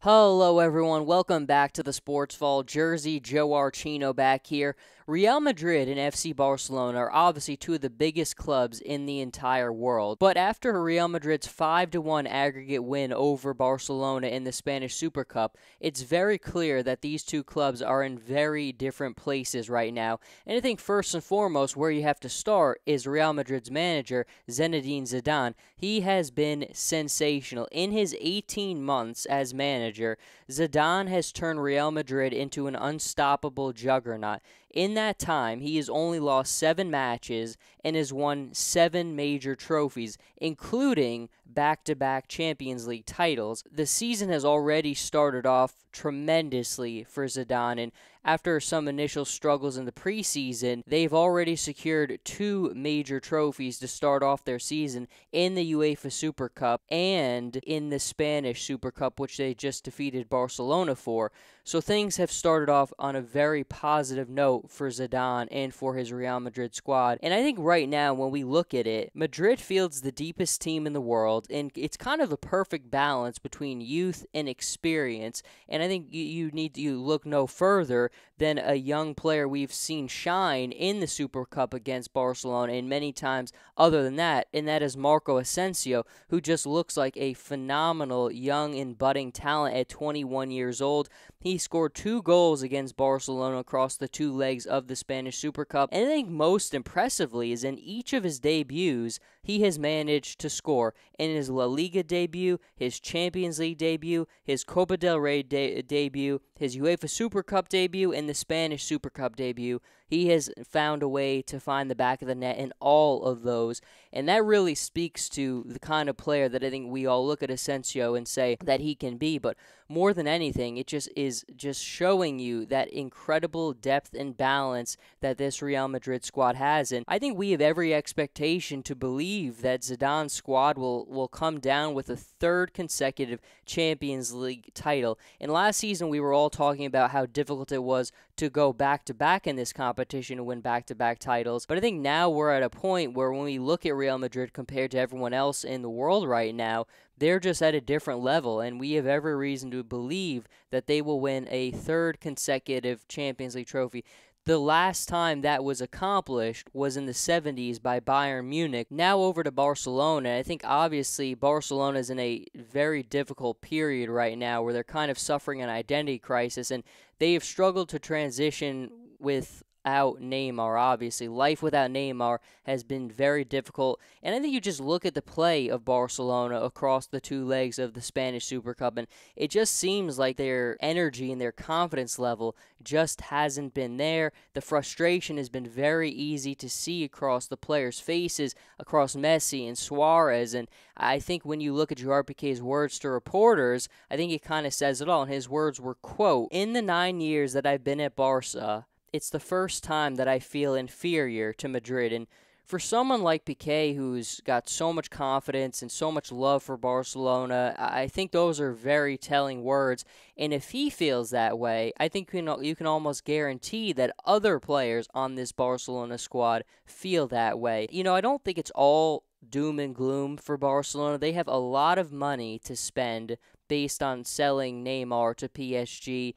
Hello, everyone. Welcome back to the Sports Vault. Jersey Joe Archino back here. Real Madrid and FC Barcelona are obviously two of the biggest clubs in the entire world. But after Real Madrid's 5-1 aggregate win over Barcelona in the Spanish Super Cup, it's very clear that these two clubs are in very different places right now. And I think first and foremost, where you have to start is Real Madrid's manager, Zinedine Zidane. He has been sensational. In his 18 months as manager, Zidane has turned Real Madrid into an unstoppable juggernaut. In that time, he has only lost 7 matches and has won 7 major trophies, including back-to-back Champions League titles. The season has already started off tremendously for Zidane, and after some initial struggles in the preseason, they've already secured 2 major trophies to start off their season in the UEFA Super Cup and in the Spanish Super Cup, which they just defeated Barcelona for. So things have started off on a very positive note for Zidane and for his Real Madrid squad. And I think right now, when we look at it, Madrid fields the deepest team in the world, and it's kind of the perfect balance between youth and experience. And I think you need to look no further than a young player we've seen shine in the Super Cup against Barcelona and many times other than that, and that is Marco Asensio, who just looks like a phenomenal young and budding talent at 21 years old. He scored 2 goals against Barcelona across the 2 legs of the Spanish Super Cup, and I think most impressively is in each of his debuts, he has managed to score. In his La Liga debut, his Champions League debut, his Copa del Rey debut, his UEFA Super Cup debut, and the Spanish Super Cup debut, he has found a way to find the back of the net in all of those, and that really speaks to the kind of player that I think we all look at Asensio and say that he can be. But more than anything, it just is just showing you that incredible depth and balance that this Real Madrid squad has. And I think we have every expectation to believe that Zidane's squad will come down with a 3rd consecutive Champions League title. And last season, we were all talking about how difficult it was to go back-to-back in this competition and win back-to-back titles. But I think now we're at a point where when we look at Real Madrid compared to everyone else in the world right now, they're just at a different level, and we have every reason to believe that they will win a 3rd consecutive Champions League trophy. The last time that was accomplished was in the 70s by Bayern Munich. Now over to Barcelona. I think obviously Barcelona is in a very difficult period right now where they're kind of suffering an identity crisis, and they have struggled to transition without Neymar, obviously. Life without Neymar has been very difficult. And I think you just look at the play of Barcelona across the 2 legs of the Spanish Super Cup, and it just seems like their energy and their confidence level just hasn't been there. The frustration has been very easy to see across the players' faces, across Messi and Suarez. And I think when you look at Gerard Piqué's words to reporters, I think it kind of says it all. And his words were, quote, "In the 9 years that I've been at Barca, it's the first time that I feel inferior to Madrid." And for someone like Piqué, who's got so much confidence and so much love for Barcelona, I think those are very telling words. And if he feels that way, I think you can almost guarantee that other players on this Barcelona squad feel that way. I don't think it's all doom and gloom for Barcelona. They have a lot of money to spend based on selling Neymar to PSG.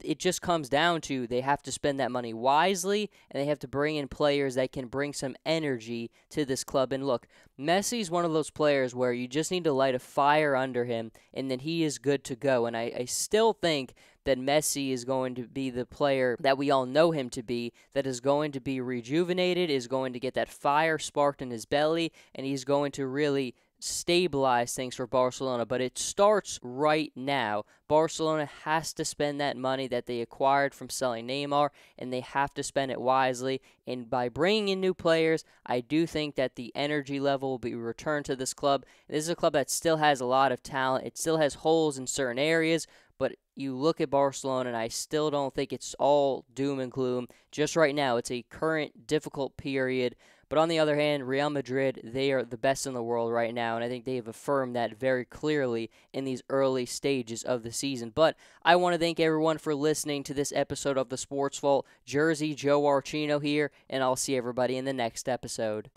It just comes down to they have to spend that money wisely, and they have to bring in players that can bring some energy to this club. And look, Messi's one of those players where you just need to light a fire under him, and then he is good to go. And I still think that Messi is going to be the player that we all know him to be, that is going to be rejuvenated, is going to get that fire sparked in his belly, and he's going to really stabilize things for Barcelona. But it starts right now. Barcelona has to spend that money that they acquired from selling Neymar, and they have to spend it wisely. And by bringing in new players, I do think that the energy level will be returned to this club. This is a club that still has a lot of talent. It still has holes in certain areas, but you look at Barcelona, and I still don't think it's all doom and gloom. Just right now, it's a current difficult period. But on the other hand, Real Madrid, they are the best in the world right now, and I think they have affirmed that very clearly in these early stages of the season. But I want to thank everyone for listening to this episode of the Sports Vault. Jersey Joe Archino here, and I'll see everybody in the next episode.